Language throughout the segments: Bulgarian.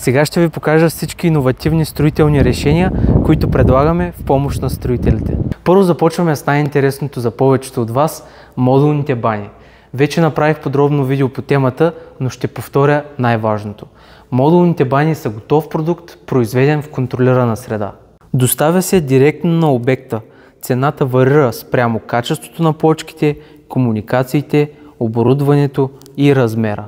Сега ще ви покажа всички иновативни строителни решения, които предлагаме в помощ на строителите. Първо започваме с най-интересното за повечето от вас – модулните бани. Вече направих подробно видео по темата, но ще повторя най-важното. Модулните бани са готов продукт, произведен в контролирана среда. Доставя се директно на обекта. Цената варира спрямо качеството на плочките, комуникациите, оборудването и размера.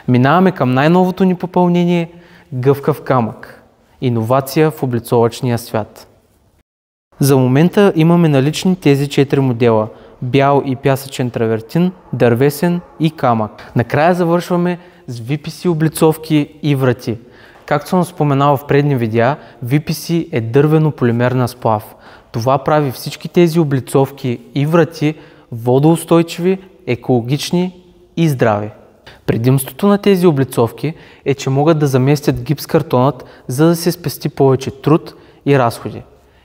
Минаваме към най-новото ни попълнение – гъвкав камък. Иновация в облицовъчния свят. За момента имаме налични тези 4 модела – бял и пясъчен травертин, дървесен и камък. Накрая завършваме с VPC облицовки и врати. Както съм споменал в предни видеа, VPC е дървено-полимерна сплав. Това прави всички тези облицовки и врати водоустойчиви, екологични и здрави. Предимството на тези облицовки е, че могат да заместят гипс-картонът, за да се спести повече труд и разходи.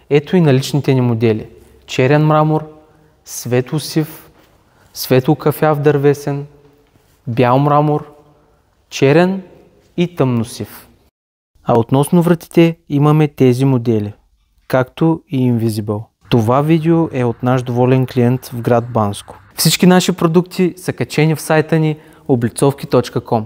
Ето и наличните ни модели. Черен мрамор, светло-сив, светло-кафяв дървесен, бял мрамор, черен и тъмносив. А относно вратите имаме тези модели, както и Invisible. Това видео е от наш доволен клиент в град Банско. Всички наши продукти са качени в сайта ни облицовки.com.